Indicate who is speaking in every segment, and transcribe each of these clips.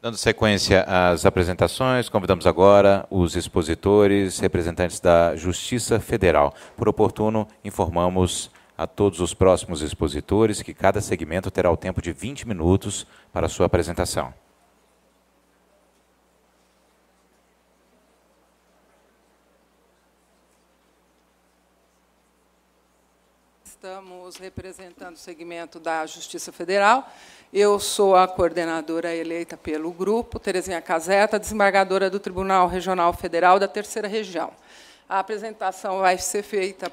Speaker 1: Dando sequência às apresentações, convidamos agora os expositores, representantes da Justiça Federal. Por oportuno, informamos a todos os próximos expositores que cada segmento terá o tempo de 20 minutos para a sua apresentação.
Speaker 2: Estamos representando o segmento da Justiça Federal. Eu sou a coordenadora eleita pelo grupo, Terezinha Caseta, desembargadora do Tribunal Regional Federal da Terceira Região. A apresentação vai ser feita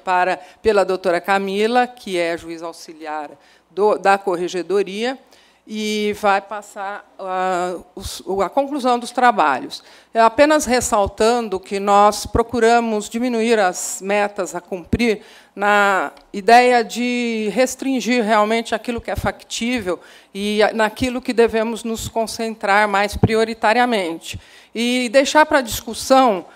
Speaker 2: pela doutora Camila, que é juiz auxiliar da Corregedoria, e vai passar a conclusão dos trabalhos. Apenas ressaltando que nós procuramos diminuir as metas a cumprir na ideia de restringir realmente aquilo que é factível e naquilo que devemos nos concentrar mais prioritariamente. E deixar para discussão,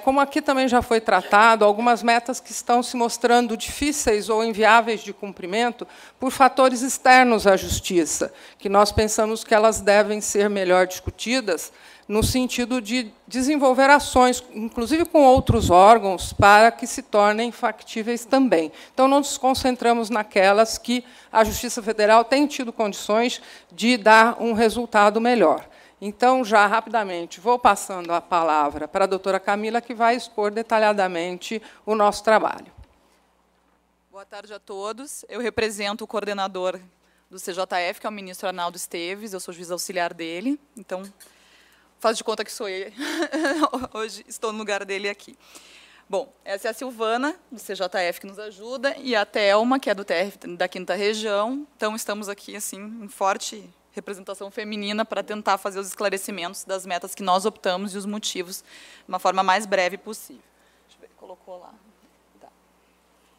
Speaker 2: como aqui também já foi tratado, algumas metas que estão se mostrando difíceis ou inviáveis de cumprimento por fatores externos à justiça, que nós pensamos que elas devem ser melhor discutidas no sentido de desenvolver ações, inclusive com outros órgãos, para que se tornem factíveis também. Então, nós nos concentramos naquelas que a Justiça Federal tem tido condições de dar um resultado melhor. Então, já rapidamente, vou passando a palavra para a doutora Camila, que vai expor detalhadamente o nosso trabalho.
Speaker 3: Boa tarde a todos. Eu represento o coordenador do CJF, que é o ministro Arnaldo Esteves. Eu sou juiz auxiliar dele. Então, faz de conta que sou eu. Hoje estou no lugar dele aqui. Bom, essa é a Silvana, do CJF, que nos ajuda, e a Thelma, que é do TRF da 5ª Região. Então, estamos aqui assim, em forte representação feminina para tentar fazer os esclarecimentos das metas que nós optamos e os motivos de uma forma mais breve possível. Deixa eu ver, colocou lá. Tá.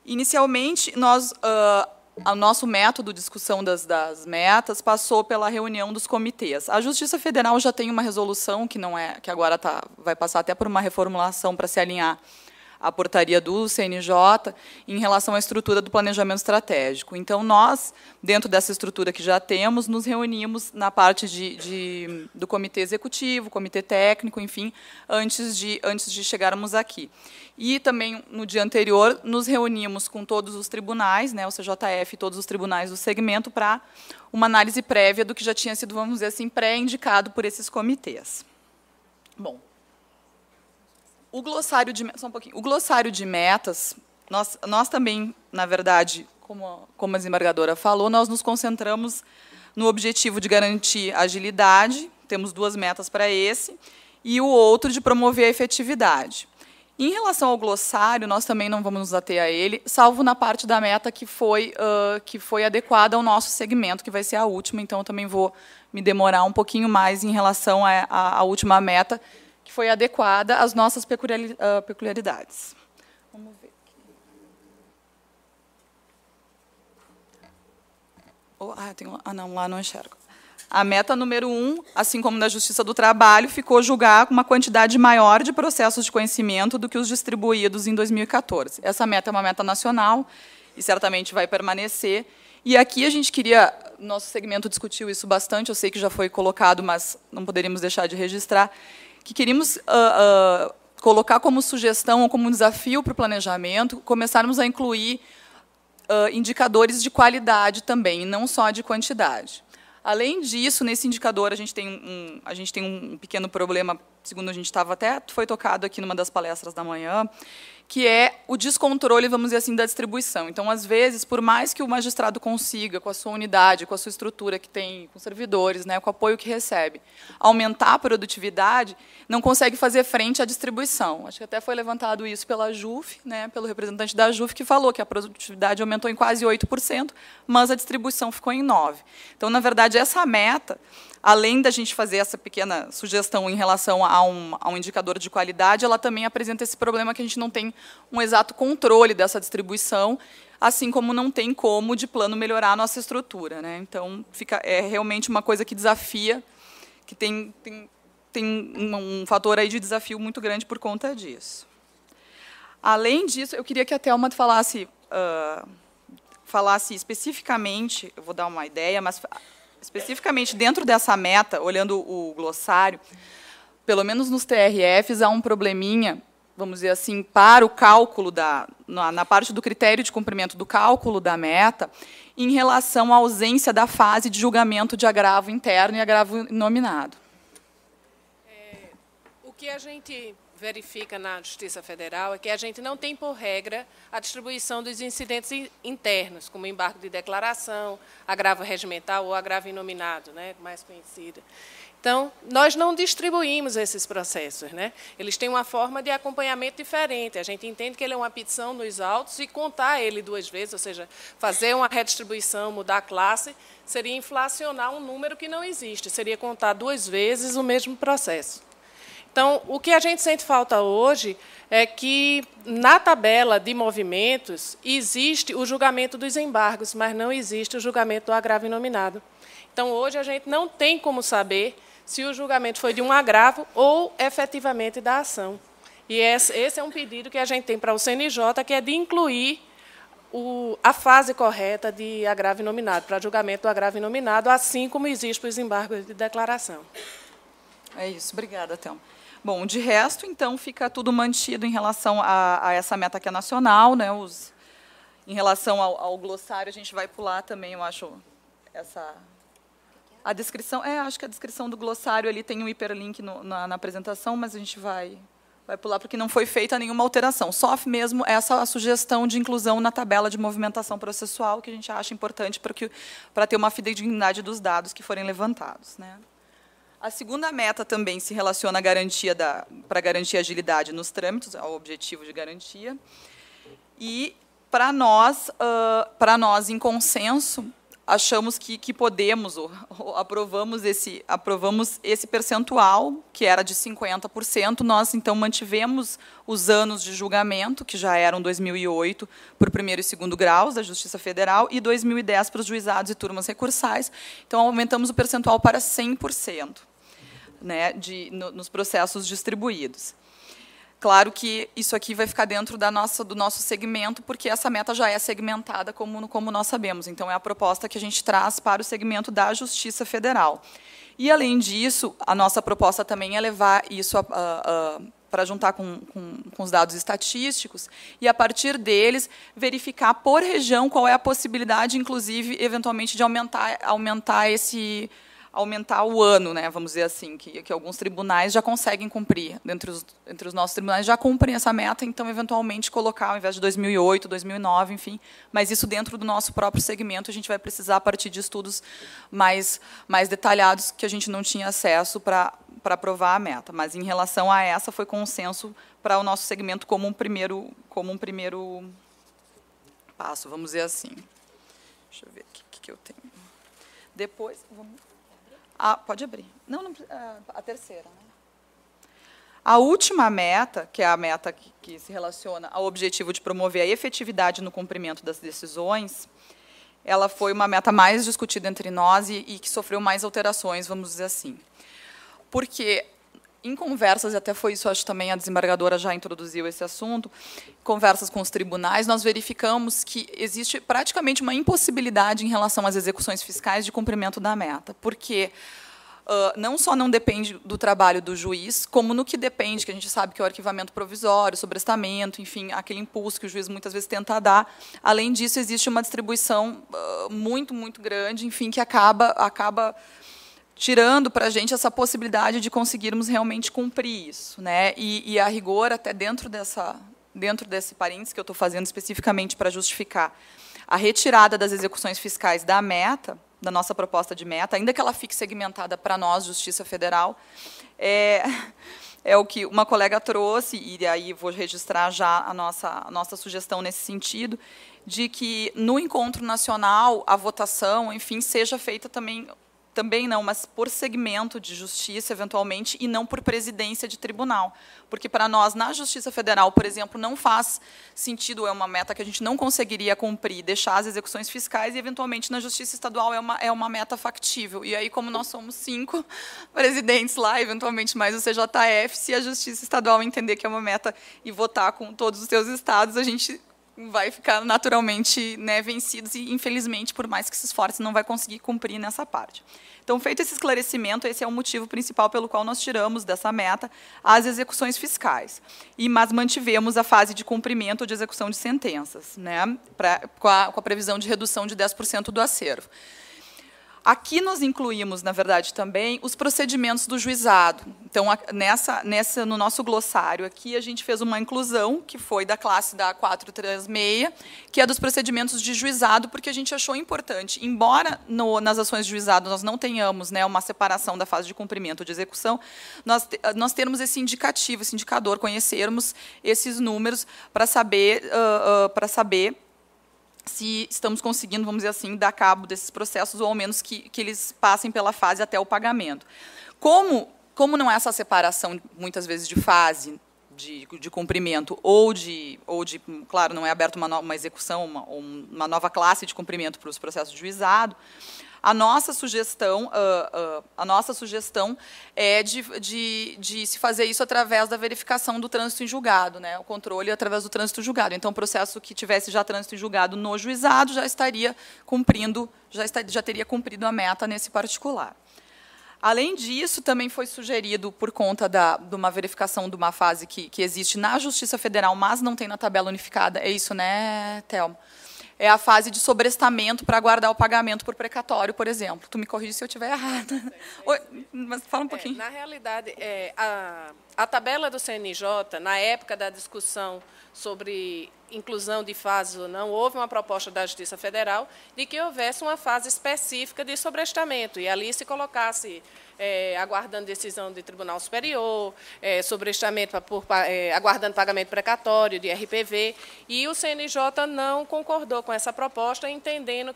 Speaker 3: Inicialmente, o nosso método de discussão das metas passou pela reunião dos comitês. A Justiça Federal já tem uma resolução que agora vai passar até por uma reformulação para se alinhar à portaria do CNJ em relação à estrutura do planejamento estratégico. Então, nós, dentro dessa estrutura que já temos, nos reunimos na parte do comitê executivo, comitê técnico, enfim, antes de chegarmos aqui. E também, no dia anterior, nos reunimos com todos os tribunais, né, o CJF e todos os tribunais do segmento, para uma análise prévia do que já tinha sido, vamos dizer assim, pré-indicado por esses comitês. Bom, o glossário de metas, nós também, na verdade, como a desembargadora falou, nós nos concentramos no objetivo de garantir agilidade, temos 2 metas para esse, e o outro de promover a efetividade. Em relação ao glossário, nós também não vamos nos ater a ele, salvo na parte da meta que foi adequada ao nosso segmento, que vai ser a última, então eu também vou me demorar um pouquinho mais em relação à última meta, que foi adequada às nossas peculiaridades. Vamos ver aqui. Não, lá não enxergo. A meta número 1, assim como na Justiça do Trabalho, ficou julgar uma quantidade maior de processos de conhecimento do que os distribuídos em 2014. Essa meta é uma meta nacional e certamente vai permanecer. E aqui a gente nosso segmento discutiu isso bastante, eu sei que já foi colocado, mas não poderíamos deixar de registrar, que queríamos colocar como sugestão ou como desafio para o planejamento, começarmos a incluir indicadores de qualidade também, e não só de quantidade. Além disso, nesse indicador, a gente tem um pequeno problema, segundo a gente foi tocado aqui numa das palestras da manhã, que é o descontrole, vamos dizer assim, da distribuição. Então, às vezes, por mais que o magistrado consiga, com a sua unidade, com a sua estrutura que tem, com servidores, né, com o apoio que recebe, aumentar a produtividade, não consegue fazer frente à distribuição. Acho que até foi levantado isso pela JUF, né, pelo representante da JUF, que falou que a produtividade aumentou em quase 8%, mas a distribuição ficou em 9%. Então, na verdade, essa meta, além da gente fazer essa pequena sugestão em relação a um indicador de qualidade, ela também apresenta esse problema que a gente não tem um exato controle dessa distribuição, assim como não tem como, de plano, melhorar a nossa estrutura, né? Então, é realmente uma coisa que desafia, que tem um fator aí de desafio muito grande por conta disso. Além disso, eu queria que a Thelma falasse especificamente, eu vou dar uma ideia, mas especificamente dentro dessa meta, olhando o glossário, pelo menos nos TRFs há um probleminha, vamos dizer assim, para o cálculo, na parte do critério de cumprimento do cálculo da meta, em relação à ausência da fase de julgamento de agravo interno e agravo inominado.
Speaker 4: O que a gente verifica na Justiça Federal é que a gente não tem, por regra, a distribuição dos incidentes internos, como embargo de declaração, agravo regimental ou agravo inominado, né, mais conhecida. Então, nós não distribuímos esses processos, né? Eles têm uma forma de acompanhamento diferente. A gente entende que ele é uma petição nos autos e contar ele 2 vezes, ou seja, fazer uma redistribuição, mudar a classe, seria inflacionar um número que não existe, seria contar 2 vezes o mesmo processo. Então, o que a gente sente falta hoje é que, na tabela de movimentos, existe o julgamento dos embargos, mas não existe o julgamento do agravo inominado. Então, hoje, a gente não tem como saber se o julgamento foi de um agravo ou, efetivamente, da ação. E esse é um pedido que a gente tem para o CNJ, que é de incluir a fase correta de agravo inominado, para julgamento do agravo inominado, assim como existe para os embargos de declaração.
Speaker 3: É isso. Obrigada, Thelma. Bom, de resto, então, fica tudo mantido em relação a essa meta que é nacional, né? Em relação ao glossário, a gente vai pular também, eu acho, a descrição. Acho que a descrição do glossário ali tem um hiperlink na apresentação, mas a gente vai pular porque não foi feita nenhuma alteração. Só mesmo essa sugestão de inclusão na tabela de movimentação processual, que a gente acha importante para ter uma fidedignidade dos dados que forem levantados, né? A segunda meta também se relaciona para garantir agilidade nos trâmites, ao objetivo de garantia. E, para nós, em consenso, achamos que podemos, ou aprovamos esse percentual, que era de 50%. Nós, então, mantivemos os anos de julgamento, que já eram 2008 para o primeiro e segundo graus da Justiça Federal e 2010 para os juizados e turmas recursais. Então, aumentamos o percentual para 100%. Né, nos processos distribuídos. Claro que isso aqui vai ficar dentro do nosso segmento, porque essa meta já é segmentada, como nós sabemos. Então, é a proposta que a gente traz para o segmento da Justiça Federal. E, além disso, a nossa proposta também é levar isso para juntar com os dados estatísticos e, a partir deles, verificar por região qual é a possibilidade, inclusive, eventualmente, de aumentar o ano, né, vamos dizer assim, que alguns tribunais já conseguem cumprir, entre os nossos tribunais já cumprem essa meta, então, eventualmente, colocar, ao invés de 2008, 2009, enfim, mas isso dentro do nosso próprio segmento, a gente vai precisar, a partir de estudos mais detalhados, que a gente não tinha acesso para aprovar a meta. Mas, em relação a essa, foi consenso para o nosso segmento como um primeiro passo, vamos dizer assim. Deixa eu ver o que eu tenho. Depois, vamos... pode abrir. Não, a terceira. Né? A última meta, que é a meta que se relaciona ao objetivo de promover a efetividade no cumprimento das decisões, ela foi uma meta mais discutida entre nós e que sofreu mais alterações, vamos dizer assim. Porque, em conversas, e até foi isso, acho também a desembargadora já introduziu esse assunto, conversas com os tribunais, nós verificamos que existe praticamente uma impossibilidade em relação às execuções fiscais de cumprimento da meta, porque não só não depende do trabalho do juiz, como no que depende, que a gente sabe que é o arquivamento provisório, sobrestamento, enfim, aquele impulso que o juiz muitas vezes tenta dar. Além disso, existe uma distribuição muito, muito grande, enfim, que acaba tirando para a gente essa possibilidade de conseguirmos realmente cumprir isso, né? E a rigor, até dentro desse parênteses que eu estou fazendo especificamente para justificar a retirada das execuções fiscais da meta, da nossa proposta de meta, ainda que ela fique segmentada para nós, Justiça Federal, é o que uma colega trouxe, e aí vou registrar já a nossa sugestão nesse sentido, de que no encontro nacional a votação, enfim, seja feita também não, mas por segmento de justiça, eventualmente, e não por presidência de tribunal. Porque, para nós, na Justiça Federal, por exemplo, não faz sentido, é uma meta que a gente não conseguiria cumprir, deixar as execuções fiscais, e, eventualmente, na Justiça Estadual é uma meta factível. E aí, como nós somos 5 presidentes lá, eventualmente mais o CJF, se a Justiça Estadual entender que é uma meta e votar com todos os seus estados, a gente vai ficar naturalmente, né, vencidos e, infelizmente, por mais que se esforce, não vai conseguir cumprir nessa parte. Então, feito esse esclarecimento, esse é o motivo principal pelo qual nós tiramos dessa meta as execuções fiscais. Mas mantivemos a fase de cumprimento ou de execução de sentenças, né, com a previsão de redução de 10% do acervo. Aqui nós incluímos, na verdade, também os procedimentos do juizado. Então, no nosso glossário aqui, a gente fez uma inclusão, que foi da classe da 436, que é dos procedimentos de juizado, porque a gente achou importante, embora nas ações de juizado nós não tenhamos, né, uma separação da fase de cumprimento ou de execução, nós termos esse indicativo, esse indicador, conhecermos esses números para saber se estamos conseguindo, vamos dizer assim, dar cabo desses processos, ou ao menos que eles passem pela fase até o pagamento. Como não é essa separação, muitas vezes, de fase de cumprimento ou de, claro, não é aberta uma execução, uma nova classe de cumprimento para os processos de juizado, a nossa sugestão é de se fazer isso através da verificação do trânsito em julgado, né? O controle através do trânsito em julgado. Então, o processo que tivesse já trânsito em julgado no juizado já estaria cumprindo, já teria cumprido a meta nesse particular. Além disso, também foi sugerido, por conta de uma verificação de uma fase que existe na Justiça Federal, mas não tem na tabela unificada, é isso, né, Thelma? É a fase de sobrestamento para aguardar o pagamento por precatório, por exemplo. Tu me corrige se eu estiver errada. Mas fala um pouquinho.
Speaker 4: Na realidade, a tabela do CNJ, na época da discussão sobre inclusão de fases ou não, houve uma proposta da Justiça Federal de que houvesse uma fase específica de sobrestamento, e ali se colocasse aguardando decisão de Tribunal Superior, sobrestamento aguardando pagamento precatório de RPV, e o CNJ não concordou com essa proposta, entendendo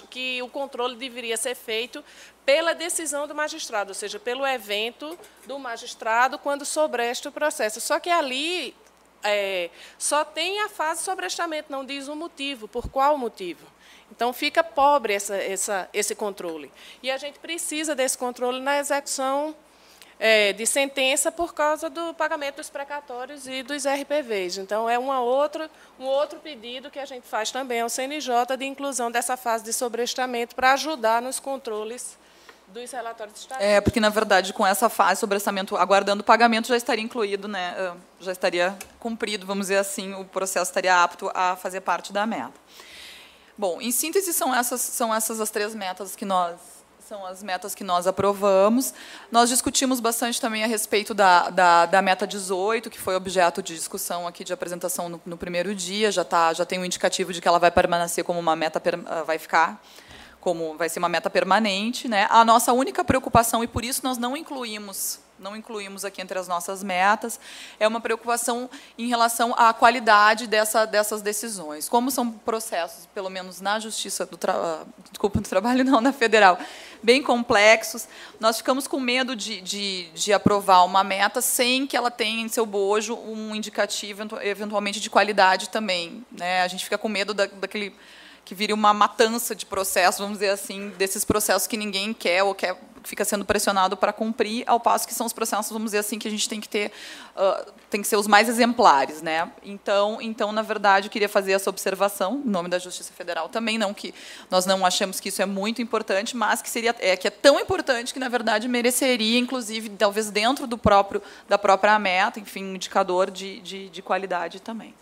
Speaker 4: que o controle deveria ser feito pela decisão do magistrado, ou seja, pelo evento do magistrado quando sobresta o processo. Só que ali só tem a fase de sobrestamento, não diz o motivo, por qual motivo. Então, fica pobre esse controle. E a gente precisa desse controle na execução de sentença por causa do pagamento dos precatórios e dos RPVs. Então, é um outro pedido que a gente faz também ao CNJ de inclusão dessa fase de sobrestamento para ajudar nos controles dos relatórios estatais.
Speaker 3: Porque, na verdade, com essa fase de sobrestamento, aguardando o pagamento, já estaria incluído, né, já estaria cumprido, vamos dizer assim, o processo estaria apto a fazer parte da meta. Bom, em síntese, são essas as três metas que nós aprovamos. Nós discutimos bastante também a respeito da meta 18, que foi objeto de discussão aqui de apresentação no primeiro dia. Já tem um indicativo de que ela vai permanecer como uma meta, vai ser uma meta permanente, né? A nossa única preocupação, e por isso nós não incluímos aqui entre as nossas metas, é uma preocupação em relação à qualidade dessas decisões. Como são processos, pelo menos na Justiça do Trabalho, não, na Federal, bem complexos, nós ficamos com medo de aprovar uma meta sem que ela tenha em seu bojo um indicativo, eventualmente, de qualidade também, né? A gente fica com medo daquele que vire uma matança de processos, vamos dizer assim, desses processos que ninguém quer ou fica sendo pressionado para cumprir, ao passo que são os processos, vamos dizer assim, que a gente tem que ser os mais exemplares, né? Então, na verdade, eu queria fazer essa observação, em nome da Justiça Federal também, não que nós não achemos que isso é muito importante, mas que que é tão importante que, na verdade, mereceria, inclusive, talvez dentro da própria meta, enfim, um indicador de qualidade também.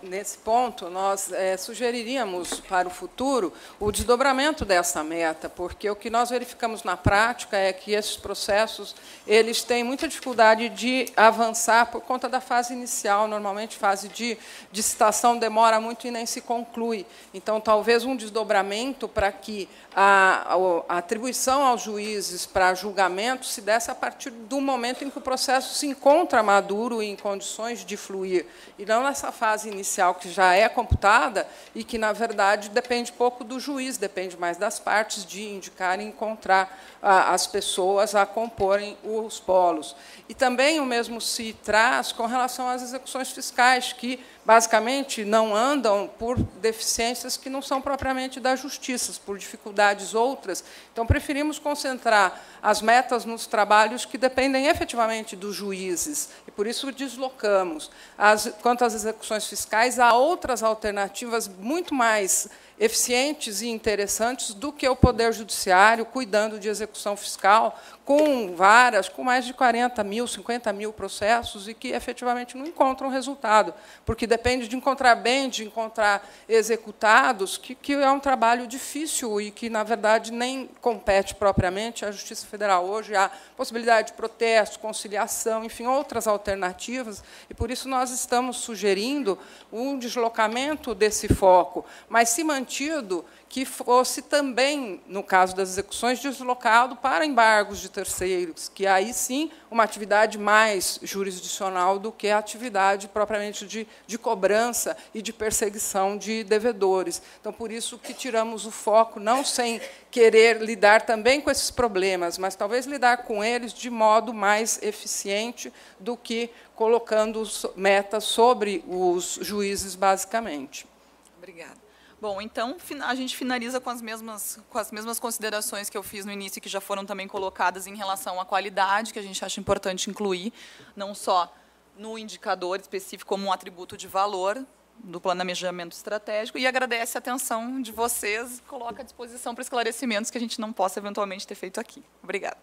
Speaker 2: Nesse ponto, nós sugeriríamos para o futuro o desdobramento dessa meta, porque o que nós verificamos na prática é que esses processos eles têm muita dificuldade de avançar por conta da fase inicial. Normalmente, fase de citação demora muito e nem se conclui. Então, talvez um desdobramento para que a atribuição aos juízes para julgamento se desse a partir do momento em que o processo se encontra maduro e em condições de fluir, e não nessa fase inicial que já é computada e que, na verdade, depende pouco do juiz, depende mais das partes de indicar e encontrar as pessoas a comporem os polos. E também o mesmo se traz com relação às execuções fiscais, que basicamente, não andam por deficiências que não são propriamente da justiça, por dificuldades outras. Então, preferimos concentrar as metas nos trabalhos que dependem efetivamente dos juízes, e, por isso, deslocamos. Quanto às execuções fiscais, há outras alternativas muito mais eficientes e interessantes do que o Poder Judiciário cuidando de execução fiscal, com varas, com mais de 40 mil, 50 mil processos, e que efetivamente não encontram resultado, porque depende de encontrar bem, de encontrar executados, que é um trabalho difícil e que, na verdade, nem compete propriamente à Justiça Federal. Hoje há possibilidade de protesto, conciliação, enfim, outras alternativas, e, por isso, nós estamos sugerindo um deslocamento desse foco, mas se mantido que fosse também, no caso das execuções, deslocado para embargos de terceiros, que aí sim uma atividade mais jurisdicional do que a atividade propriamente de cobrança e de perseguição de devedores. Então, por isso que tiramos o foco, não sem querer lidar também com esses problemas, mas talvez lidar com eles de modo mais eficiente do que colocando metas sobre os juízes, basicamente.
Speaker 3: Obrigada. Bom, então, a gente finaliza com as mesmas considerações que eu fiz no início, que já foram também colocadas em relação à qualidade, que a gente acha importante incluir, não só no indicador específico como um atributo de valor do planejamento estratégico, e agradece a atenção de vocês, coloca à disposição para esclarecimentos que a gente não possa, eventualmente, ter feito aqui. Obrigada.